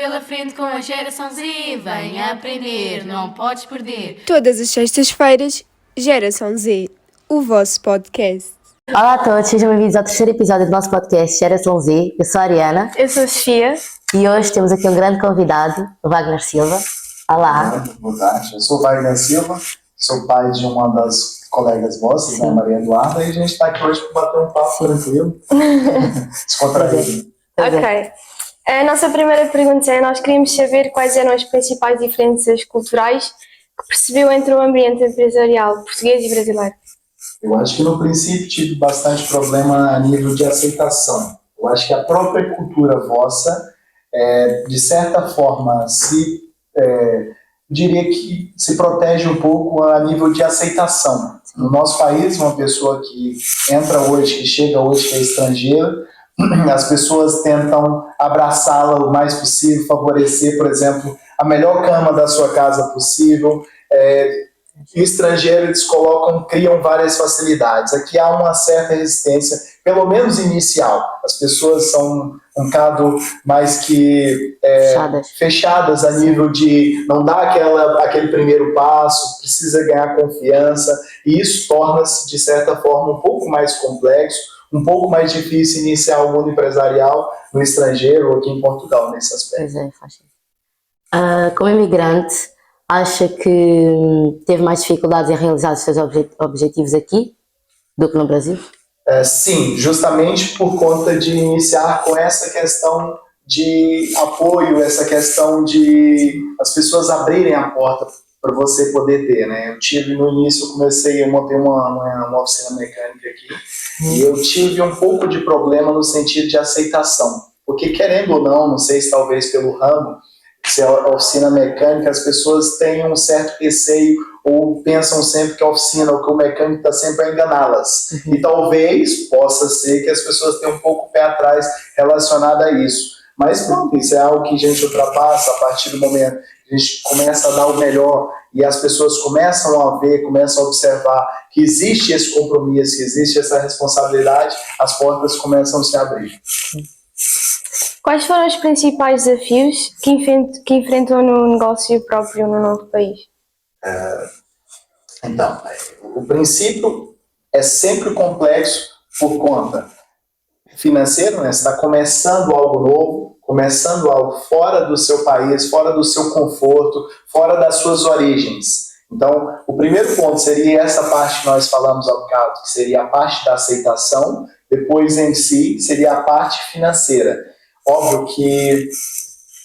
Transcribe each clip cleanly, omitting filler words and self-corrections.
pela frente com a geração Z. Vem aprender, não podes perder. Todas as sextas-feiras, Geração Z, o vosso podcast. Olá a todos, sejam bem-vindos ao terceiro episódio do nosso podcast Geração Z. Eu sou a Ariana. Eu sou a Sofia. E hoje temos aqui um grande convidado, o Wagner Silva. Olá. Boa tarde, eu sou o Wagner Silva, sou pai de uma das colegas vossas, a Maria Eduarda, e a gente está aqui hoje para bater um papo tranquilo, descontraído. Ok. A nossa primeira pergunta é: nós queríamos saber quais eram as principais diferenças culturais que percebeu entre o ambiente empresarial português e brasileiro. Eu acho que no princípio tive bastante problema a nível de aceitação. Eu acho que a própria cultura vossa, de certa forma, diria que se protege um pouco a nível de aceitação. No nosso país, uma pessoa que entra hoje, que chega hoje, que é estrangeira, as pessoas tentam abraçá-la o mais possível, favorecer, por exemplo, a melhor cama da sua casa possível. Estrangeiro, eles criam várias facilidades. Aqui há uma certa resistência, pelo menos inicial. As pessoas são um bocado mais que fechadas a nível de não dar aquele primeiro passo, precisa ganhar confiança, e isso torna-se, de certa forma, um pouco mais complexo, um pouco mais difícil iniciar o mundo empresarial no estrangeiro ou aqui em Portugal, nesse aspecto. Pois é, faz sentido. Como imigrante, acha que teve mais dificuldades em realizar os seus objetivos aqui do que no Brasil? Sim, justamente por conta de iniciar com essa questão de apoio, essa questão de as pessoas abrirem a porta para você poder ter, né? Eu tive no início, eu montei uma oficina mecânica aqui, e eu tive um pouco de problema no sentido de aceitação, porque querendo ou não sei se talvez pelo ramo, se é a oficina mecânica, as pessoas têm um certo receio ou pensam sempre que a oficina ou que o mecânico está sempre a enganá-las. E talvez possa ser que as pessoas tenham um pouco o pé atrás relacionado a isso. Mas pronto, isso é algo que a gente ultrapassa a partir do momento que a gente começa a dar o melhor e as pessoas começam a ver, começam a observar que existe esse compromisso, que existe essa responsabilidade, as portas começam a se abrir. Quais foram os principais desafios que enfrentou no negócio próprio no novo país? Então, o princípio é sempre complexo por conta financeira, né? Você está começando algo novo, começando algo fora do seu país, fora do seu conforto, fora das suas origens. Então, o primeiro ponto seria essa parte que nós falamos há bocado, que seria a parte da aceitação, depois em si seria a parte financeira. Óbvio que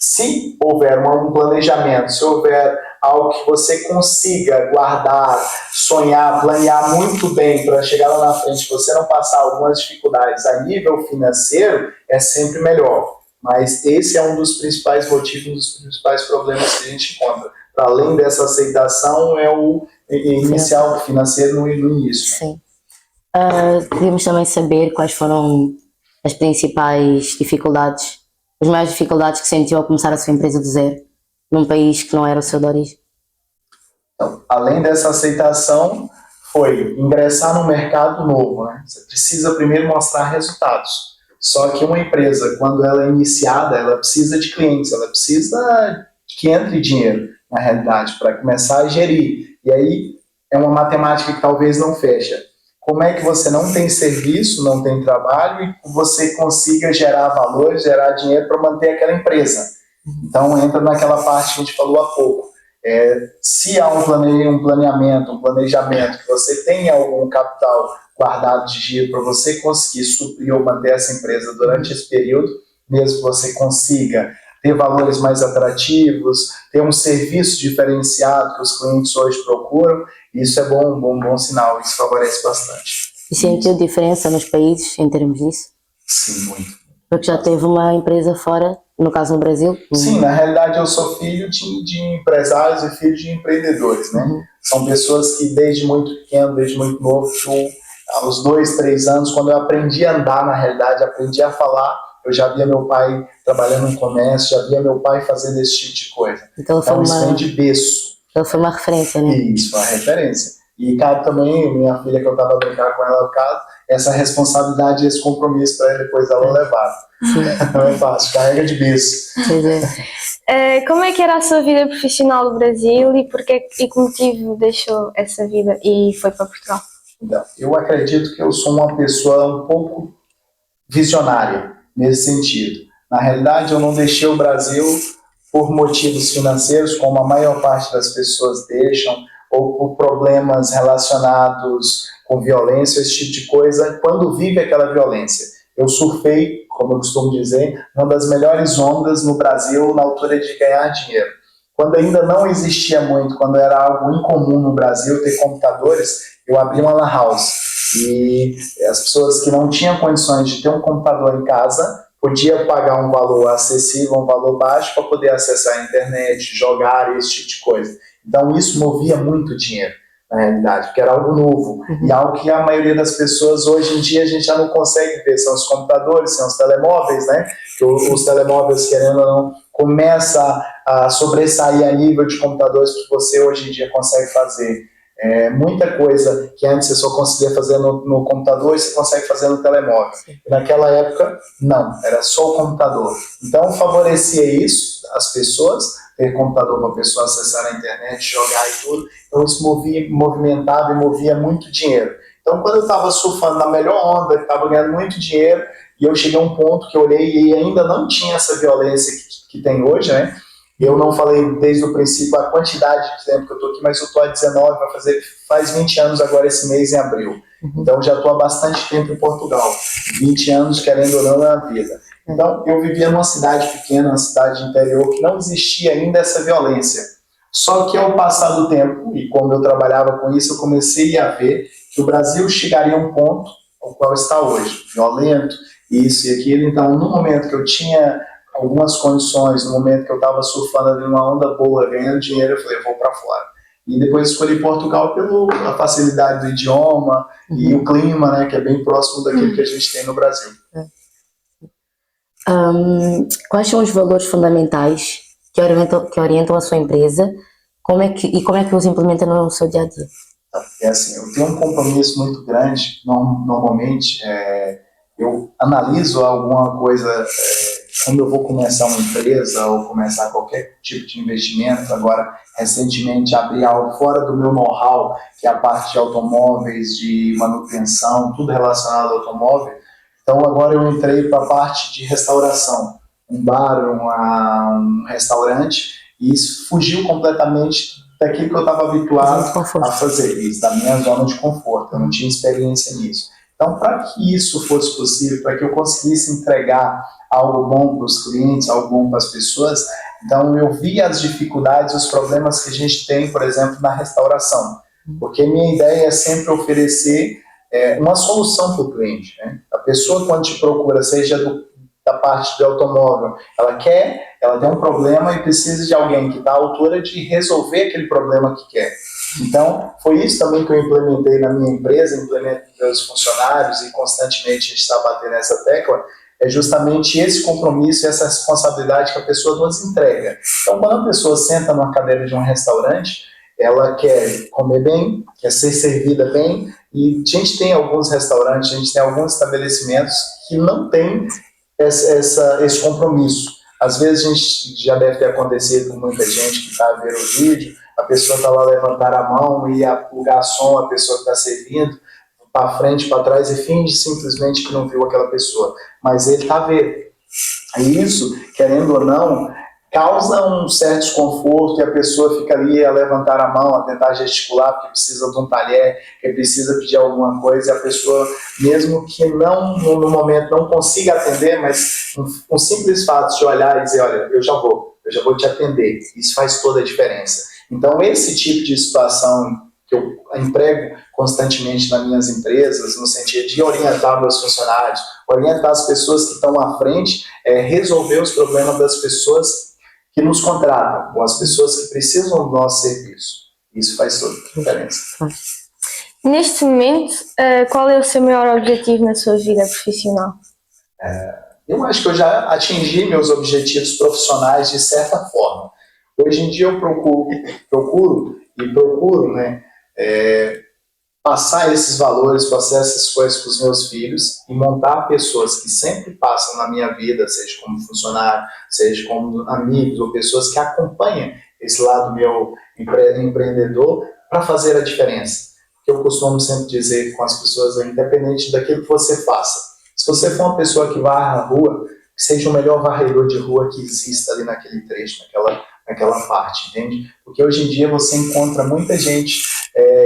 se houver um planejamento, se houver algo que você consiga guardar, sonhar, planear muito bem para chegar lá na frente, você não passar algumas dificuldades a nível financeiro, é sempre melhor. Mas esse é um dos principais motivos, um dos principais problemas que a gente encontra. Para além dessa aceitação, é o inicial financeiro no início. Sim. Queríamos também saber quais foram as principais dificuldades, as maiores dificuldades que sentiu ao começar a sua empresa do zero, num país que não era o seu de origem. Então, além dessa aceitação, foi ingressar no mercado novo, né? Você precisa primeiro mostrar resultados. Só que uma empresa, quando ela é iniciada, ela precisa de clientes, ela precisa que entre dinheiro, na realidade, para começar a gerir. E aí é uma matemática que talvez não fecha. Como é que você não tem serviço, não tem trabalho e você consiga gerar valor, gerar dinheiro para manter aquela empresa? Então entra naquela parte que a gente falou há pouco. Se há um planeamento, um planejamento, que você tenha algum capital guardado de giro para você conseguir suprir ou manter essa empresa durante esse período, mesmo que você consiga ter valores mais atrativos, ter um serviço diferenciado que os clientes hoje procuram, isso é bom sinal, isso favorece bastante. E sentiu diferença nos países em termos disso? Sim, muito. Porque já teve uma empresa fora, no caso no Brasil? Sim, na realidade eu sou filho de empresários e filho de empreendedores, né? São pessoas que desde muito pequeno, desde muito novo, aos 2, 3 anos, quando eu aprendi a andar, na realidade, aprendi a falar, eu já via meu pai trabalhando no comércio, já via meu pai fazendo esse tipo de coisa. Então isso vem de berço. Então foi uma referência, né? Isso, uma referência. E cabe também, minha filha, que eu estava brincando com ela no caso, essa responsabilidade e esse compromisso para depois ela levar. Não é fácil, carrega de berço. Como é que era a sua vida profissional no Brasil e e que motivo deixou essa vida e foi para Portugal? Então, eu acredito que eu sou uma pessoa um pouco visionária nesse sentido. Na realidade, eu não deixei o Brasil por motivos financeiros, como a maior parte das pessoas deixam, ou por problemas relacionados com violência, esse tipo de coisa, quando vive aquela violência. Eu surfei, como eu costumo dizer, uma das melhores ondas no Brasil na altura de ganhar dinheiro. Quando ainda não existia muito, quando era algo incomum no Brasil ter computadores, eu abri uma lan house. E as pessoas que não tinham condições de ter um computador em casa podiam pagar um valor acessível, um valor baixo para poder acessar a internet, jogar, esse tipo de coisa. Então isso movia muito dinheiro, na realidade, porque era algo novo. E algo que a maioria das pessoas hoje em dia a gente já não consegue ver, são os computadores, são os telemóveis, né? Que os telemóveis, querendo ou não, começa a sobressair a nível de computadores que você hoje em dia consegue fazer. Muita coisa que antes você só conseguia fazer no computador, você consegue fazer no telemóvel. E naquela época, não, era só o computador. Então, favorecia isso, as pessoas, ter computador para a pessoa acessar a internet, jogar e tudo. Então, isso movimentava e movia muito dinheiro. Então, quando eu estava surfando na melhor onda, estava ganhando muito dinheiro, e eu cheguei a um ponto que eu olhei e ainda não tinha essa violência que tem hoje, né? Eu não falei desde o princípio a quantidade de tempo que eu estou aqui, mas eu estou há 19, faz 20 anos agora esse mês, em abril. Então já estou há bastante tempo em Portugal, 20 anos, querendo ou não, na vida. Então eu vivia numa cidade pequena, uma cidade interior, que não existia ainda essa violência. Só que ao passar do tempo, e como eu trabalhava com isso, eu comecei a ver que o Brasil chegaria a um ponto ao qual está hoje, violento, isso e aquilo. Então no momento que eu tinha algumas condições, no momento que eu estava surfando ali numa onda boa, ganhando dinheiro, eu falei, eu vou para fora. E depois escolhi Portugal pela facilidade do idioma e o clima, né, que é bem próximo daquilo que a gente tem no Brasil. Quais são os valores fundamentais que orientam a sua empresa? Como é que os implementa no seu dia a dia? É assim, eu tenho um compromisso muito grande, normalmente, eu analiso alguma coisa, quando eu vou começar uma empresa ou começar qualquer tipo de investimento. Agora, recentemente, abri algo fora do meu know-how, que é a parte de automóveis, de manutenção, tudo relacionado ao automóvel. Então, agora eu entrei para a parte de restauração, um bar, um restaurante, e isso fugiu completamente daquilo que eu estava habituado a fazer, isso, da minha zona de conforto. Eu não tinha experiência nisso. Então, para que isso fosse possível, para que eu conseguisse entregar algo bom para os clientes, algo bom para as pessoas, então eu vi as dificuldades, os problemas que a gente tem, por exemplo, na restauração. Porque minha ideia é sempre oferecer uma solução para o cliente, né? A pessoa, quando te procura, seja da parte do automóvel, ela tem um problema e precisa de alguém que está à altura de resolver aquele problema que quer. Então, foi isso também que eu implementei na minha empresa, implemento com meus funcionários, e constantemente a gente está batendo nessa tecla, é justamente esse compromisso e essa responsabilidade que a pessoa nos entrega. Então, quando a pessoa senta numa cadeira de um restaurante, ela quer comer bem, quer ser servida bem, e a gente tem alguns restaurantes, a gente tem alguns estabelecimentos que não têm esse compromisso. Às vezes a gente já deve ter acontecido com muita gente que está vendo o vídeo, a pessoa está lá levantar a mão e o garçom, a pessoa que está servindo, para frente, para trás, e finge simplesmente que não viu aquela pessoa. Mas ele está vendo. E isso, querendo ou não, causa um certo desconforto, e a pessoa fica ali a levantar a mão, a tentar gesticular, porque precisa de um talher, que precisa pedir alguma coisa, e a pessoa, mesmo que não, no momento, não consiga atender, mas um simples fato de olhar e dizer, olha, eu já vou te atender. Isso faz toda a diferença. Então, esse tipo de situação que eu emprego constantemente nas minhas empresas, no sentido de orientar meus funcionários, orientar as pessoas que estão à frente, resolver os problemas das pessoas que nos contratam, ou as pessoas que precisam do nosso serviço. Isso faz toda a diferença. Neste momento, qual é o seu maior objetivo na sua vida profissional? Eu acho que eu já atingi meus objetivos profissionais de certa forma. Hoje em dia eu procuro, né, passar esses valores, passar essas coisas para os meus filhos e montar pessoas que sempre passam na minha vida, seja como funcionário, seja como amigos ou pessoas que acompanham esse lado meu empreendedor para fazer a diferença. Que eu costumo sempre dizer com as pessoas, independente daquilo que você faça. Se você for uma pessoa que varra a rua, seja o melhor varredor de rua que exista ali naquele trecho, naquela parte, entende? Porque hoje em dia você encontra muita gente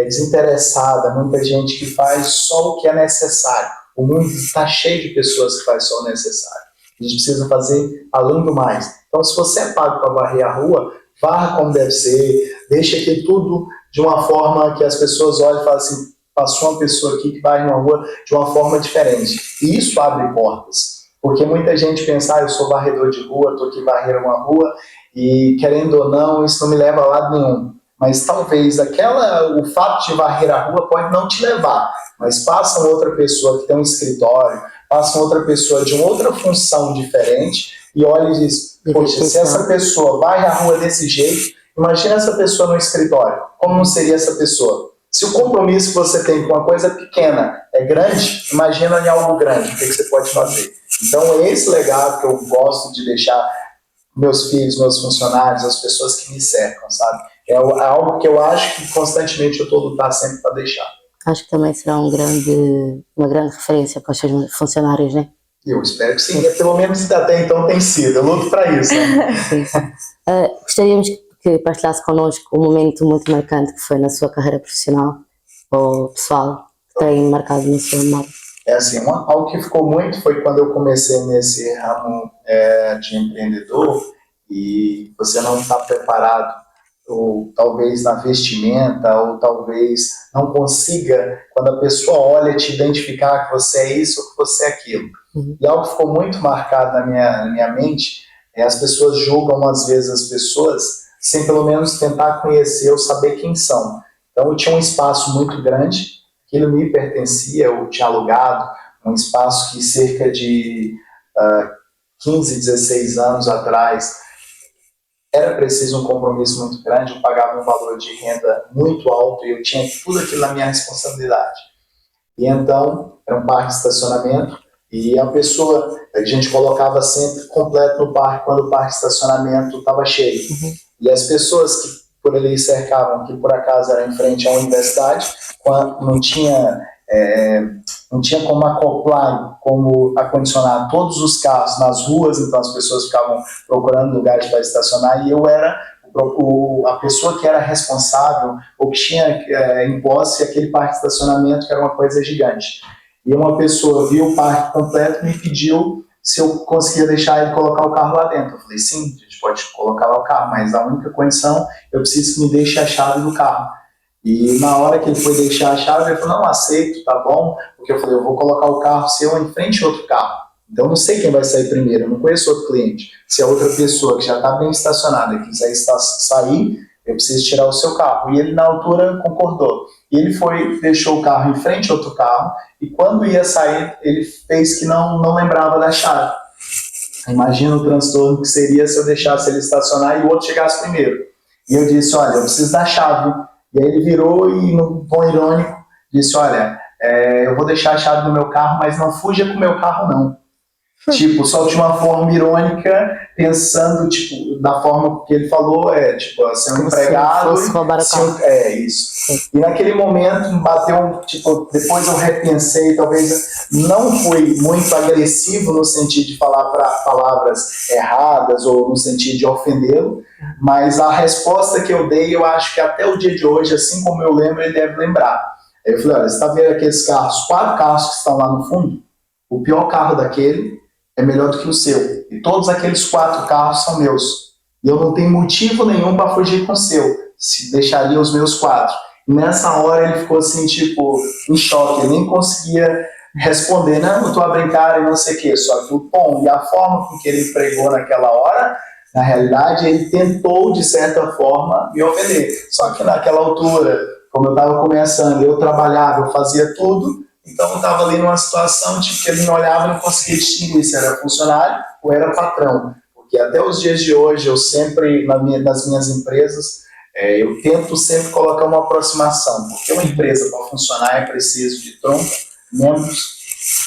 desinteressada, muita gente que faz só o que é necessário. O mundo está cheio de pessoas que fazem só o necessário. A gente precisa fazer além do mais. Então, se você é pago para varrer a rua, varra como deve ser, deixa aqui tudo de uma forma que as pessoas olhem e falem assim, passou uma pessoa aqui que varre uma rua de uma forma diferente. E isso abre portas. Porque muita gente pensa, eu sou varredor de rua, estou aqui varrendo uma rua, e querendo ou não, isso não me leva a lado nenhum. Mas talvez o fato de varrer a rua pode não te levar, mas passa outra pessoa que tem um escritório, passa outra pessoa de uma outra função diferente e olha e diz, poxa, se essa pessoa varre a rua desse jeito, imagina essa pessoa no escritório, como não seria essa pessoa? Se o compromisso que você tem com uma coisa pequena é grande, imagina em algo grande, o que você pode fazer. Então é esse legado que eu gosto de deixar meus filhos, meus funcionários, as pessoas que me cercam, sabe? É algo que eu acho que constantemente eu estou lutando sempre para deixar. Acho que também será uma grande referência para os seus funcionários, né? Eu espero que sim, pelo menos até então tem sido, eu luto para isso. Né? Sim. Gostaríamos que partilhasse connosco um momento muito marcante que foi na sua carreira profissional ou pessoal, que tem marcado na sua memória. É assim, algo que ficou muito foi quando eu comecei nesse ramo de empreendedor e você não está preparado, ou talvez na vestimenta, ou talvez não consiga, quando a pessoa olha, te identificar que você é isso ou que você é aquilo. Uhum. E algo que ficou muito marcado na minha mente as pessoas julgam às vezes as pessoas sem pelo menos tentar conhecer ou saber quem são. Então eu tinha um espaço muito grande, aquilo me pertencia, eu tinha alugado um espaço que cerca de 15, 16 anos atrás era preciso um compromisso muito grande, eu pagava um valor de renda muito alto e eu tinha tudo aquilo na minha responsabilidade. E então, era um parque de estacionamento e a gente colocava sempre completo no parque quando o parque de estacionamento estava cheio. Uhum. E as pessoas que por ali cercavam, que por acaso era em frente à universidade, não tinha como acoplar, como acondicionar todos os carros nas ruas, então as pessoas ficavam procurando lugares para estacionar e eu era a pessoa que era responsável ou que tinha em posse aquele parque de estacionamento, que era uma coisa gigante. E uma pessoa viu o parque completo e me pediu se eu conseguia deixar ele colocar o carro lá dentro. Eu falei, sim, a gente pode colocar lá o carro, mas a única condição, eu preciso que me deixe a chave do carro. E na hora que ele foi deixar a chave, ele falou, não, aceito, tá bom, porque eu falei, eu vou colocar o carro seu em frente a outro carro. Então eu não sei quem vai sair primeiro, eu não conheço outro cliente. Se a outra pessoa que já está bem estacionada quiser sair, eu preciso tirar o seu carro. E ele na altura concordou. E ele deixou o carro em frente a outro carro, e quando ia sair, ele fez que não lembrava da chave. Imagina o transtorno que seria se eu deixasse ele estacionar e o outro chegasse primeiro. E eu disse, olha, eu preciso da chave. E aí ele virou e, num tom irônico, disse, olha, eu vou deixar a chave no meu carro, mas não fuja com o meu carro, não. Tipo, só de uma forma irônica, pensando, tipo, da forma que ele falou, ser um empregado. Se roubar o carro. Isso. E naquele momento, bateu, tipo, depois eu repensei, talvez não fui muito agressivo no sentido de falar palavras erradas ou no sentido de ofendê-lo, mas a resposta que eu dei, eu acho que até o dia de hoje, assim como eu lembro, ele deve lembrar. Aí eu falei, olha, você está vendo aqueles carros, 4 carros que estão lá no fundo? O pior carro daquele é melhor do que o seu. E todos aqueles 4 carros são meus. E eu não tenho motivo nenhum para fugir com o seu. Se deixaria os meus 4. E nessa hora ele ficou assim, tipo, em choque. Ele nem conseguia responder, não, eu estou a brincar e não sei o quê. Só que o tom e a forma com que ele pregou naquela hora, na realidade, ele tentou, de certa forma, me ofender. Só que naquela altura, como eu estava começando, eu trabalhava, eu fazia tudo, então eu estava ali numa situação tipo, que ele me olhava e não conseguia distinguir se era funcionário ou era patrão. Porque até os dias de hoje, eu sempre, nas minhas empresas, Eu tento sempre colocar uma aproximação, porque uma empresa para funcionar é preciso de tronco, membros,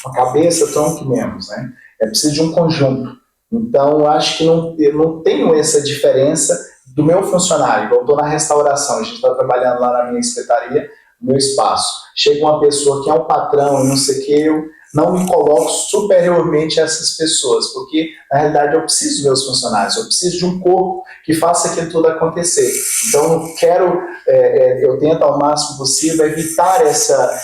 uma cabeça, tronco e membros, né? É preciso de um conjunto. Então, eu acho que eu não tenho essa diferença do meu funcionário. Eu estou na restauração, a gente está trabalhando lá na minha secretaria, no meu espaço. Chega uma pessoa que é um patrão e não sei o que, eu não me coloco superiormente a essas pessoas, porque, na realidade, eu preciso dos meus funcionários, eu preciso de um corpo que faça aquilo tudo acontecer. Então, eu tento ao máximo possível evitar essa...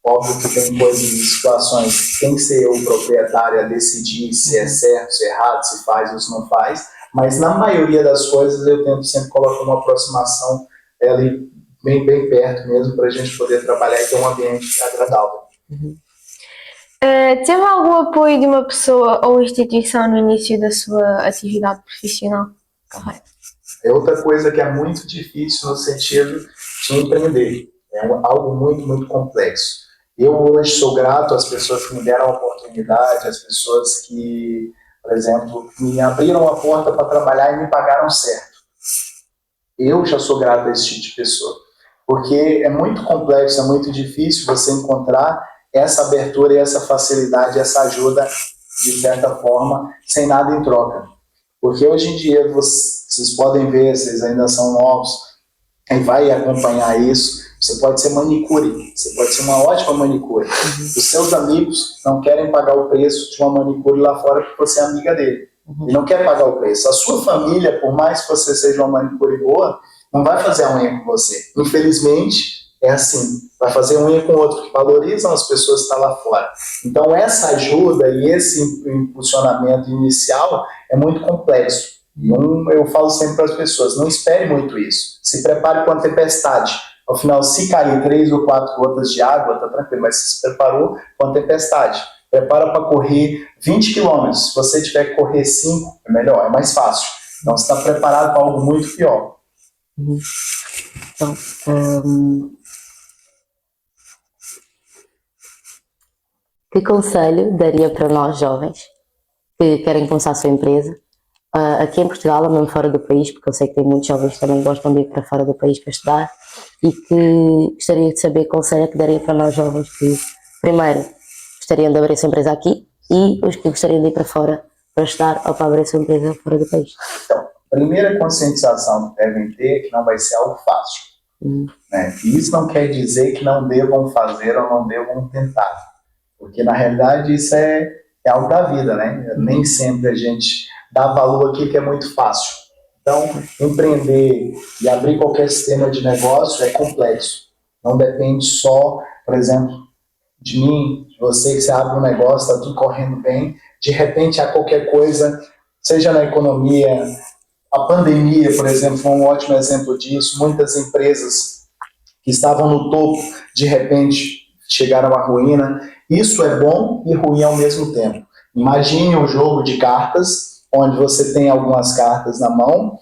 Óbvio que tem coisas e situações que tem que ser eu, o proprietário, a decidir se é certo, se é errado, se faz ou se não faz, mas na maioria das coisas eu tento sempre colocar uma aproximação ali bem perto mesmo, para a gente poder trabalhar e ter um ambiente agradável. Teve algum apoio de uma pessoa ou instituição no início da sua atividade profissional? É outra coisa que é muito difícil no sentido de empreender. É algo muito complexo. Eu hoje sou grato às pessoas que me deram a oportunidade, às pessoas que, por exemplo, me abriram a porta para trabalhar e me pagaram certo. Eu já sou grato a esse tipo de pessoa, porque é muito complexo, é muito difícil você encontrar essa abertura e essa facilidade, essa ajuda, de certa forma, sem nada em troca. Porque hoje em dia, vocês podem ver, vocês ainda são novos, e vai acompanhar isso, você pode ser manicure, você pode ser uma ótima manicure. Os seus amigos não querem pagar o preço de uma manicure lá fora porque você é amiga dele. E não quer pagar o preço. A sua família, por mais que você seja uma manicure boa, não vai fazer a unha com você. Infelizmente, é assim. Vai fazer unha com outro, que valorizam as pessoas que estão lá fora. Então, essa ajuda e esse impulsionamento inicial é muito complexo. Eu falo sempre para as pessoas, não espere muito isso. Se prepare para uma tempestade. Ao final, se cair 3 ou 4 gotas de água, tá tranquilo, mas se preparou para uma tempestade. Prepara para correr 20 quilômetros. Se você tiver que correr 5, é melhor, é mais fácil. Então, você está preparado para algo muito pior. Então, que conselho daria para nós jovens que querem começar a sua empresa, aqui em Portugal ou mesmo fora do país, porque eu sei que tem muitos jovens que também gostam de ir para fora do país para estudar, e que gostaria de saber que conselho que daria para nós jovens que, primeiro, gostariam de abrir sua empresa aqui e os que gostariam de ir para fora para estudar ou para abrir sua empresa fora do país. Então, a primeira conscientização que devem ter é que não vai ser algo fácil. Né? E isso não quer dizer que não devam fazer ou não devam tentar. Porque, na realidade, isso é algo da vida, né? Nem sempre a gente dá valor aqui que é muito fácil. Então, empreender e abrir qualquer sistema de negócio é complexo. Não depende só, por exemplo, de mim, de você, que você abre um negócio, está tudo correndo bem, de repente há qualquer coisa, seja na economia, a pandemia, por exemplo, foi um ótimo exemplo disso. Muitas empresas que estavam no topo, de repente, chegaram à ruína. Isso é bom e ruim ao mesmo tempo. Imagine um jogo de cartas, onde você tem algumas cartas na mão,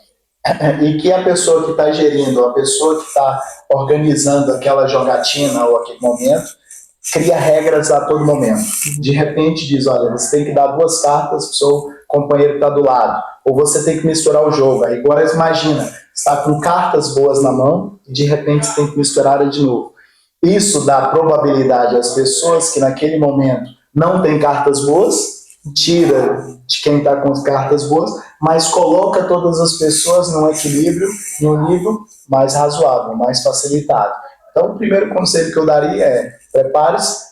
e que a pessoa que está gerindo, a pessoa que está organizando aquela jogatina ou aquele momento, cria regras a todo momento. De repente diz, olha, você tem que dar 2 cartas para o seu companheiro que está do lado, ou você tem que misturar o jogo. Aí agora imagina, você está com cartas boas na mão e de repente você tem que misturar de novo. Isso dá probabilidade às pessoas que naquele momento não tem cartas boas, tira de quem está com as cartas boas, mas coloca todas as pessoas num equilíbrio, num nível mais razoável, mais facilitado. Então, o primeiro conselho que eu daria é: prepare-se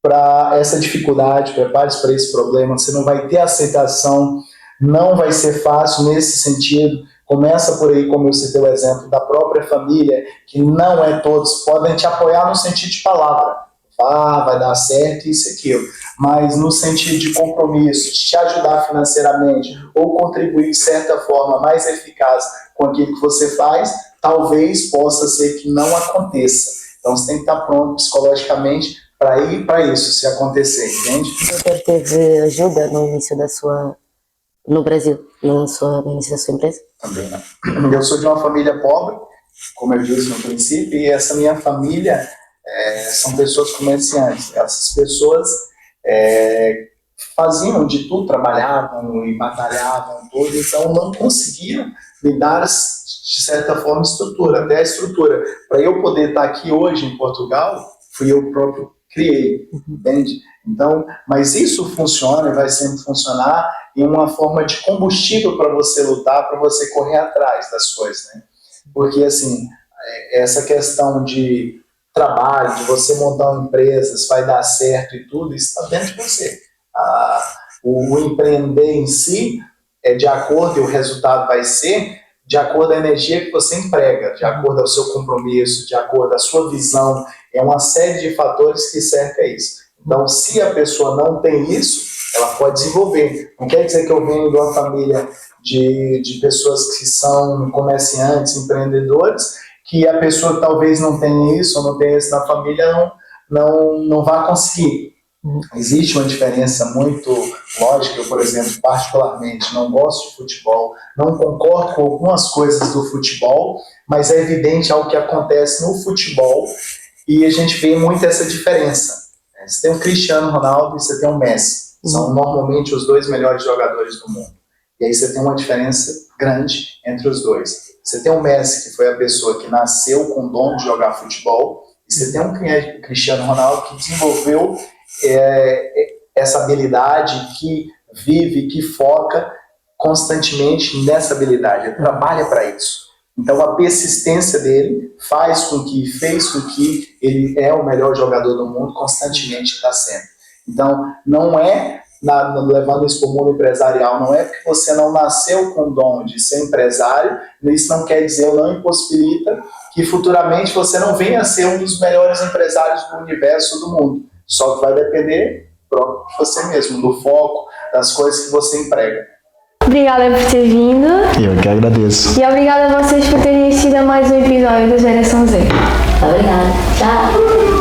para essa dificuldade, prepare-se para esse problema. Você não vai ter aceitação, não vai ser fácil nesse sentido. Começa por aí, como eu citei o exemplo da própria família, que não é todos, podem te apoiar no sentido de palavra. Vai dar certo, isso e aquilo. Mas no sentido de compromisso, de te ajudar financeiramente ou contribuir de certa forma mais eficaz com aquilo que você faz, talvez possa ser que não aconteça. Então você tem que estar pronto psicologicamente para ir para isso, se acontecer, entende? Você teve ajuda no início no Brasil, no início da sua empresa? Também não. Eu sou de uma família pobre, como eu disse no princípio, e essa minha família são pessoas comerciantes. Essas pessoas faziam de tudo, trabalhavam e batalhavam tudo, então não conseguiam me dar de certa forma, estrutura. Até a estrutura. Para eu poder estar aqui hoje em Portugal, fui eu próprio que criei, entende? Então, mas isso funciona e vai sempre funcionar em uma forma de combustível para você lutar, para você correr atrás das coisas, né? Porque, assim, essa questão de trabalho, de você montar uma empresa, se vai dar certo e tudo, isso está dentro de você. O empreender em si é de acordo, e o resultado vai ser de acordo com a energia que você emprega, de acordo ao seu compromisso, de acordo à sua visão. É uma série de fatores que cerca isso. Então, se a pessoa não tem isso, ela pode desenvolver. Não quer dizer que eu venho de uma família de pessoas que são comerciantes, empreendedores, que a pessoa talvez não tenha isso ou não tenha isso na família, não vai conseguir. Existe uma diferença muito lógica. Eu, por exemplo, particularmente não gosto de futebol, não concordo com algumas coisas do futebol, mas é evidente algo que acontece no futebol e a gente vê muito essa diferença. Você tem um Cristiano Ronaldo e você tem um Messi. São normalmente os dois melhores jogadores do mundo. E aí você tem uma diferença grande entre os dois. Você tem o Messi, que foi a pessoa que nasceu com o dom de jogar futebol, e você tem um Cristiano Ronaldo que desenvolveu essa habilidade, que vive, que foca constantemente nessa habilidade, ele trabalha para isso. Então a persistência dele fez com que ele é o melhor jogador do mundo, constantemente está sendo. Então não é, levando isso para o mundo empresarial, não é porque você não nasceu com o dom de ser empresário, isso não quer dizer, ou não impossibilita, que futuramente você não venha a ser um dos melhores empresários do universo, do mundo. Só que vai depender de você mesmo, do foco, das coisas que você emprega. Obrigada por ter vindo. Eu que agradeço. E obrigada a vocês por terem assistido a mais um episódio da Geração Z. Obrigada. Tchau.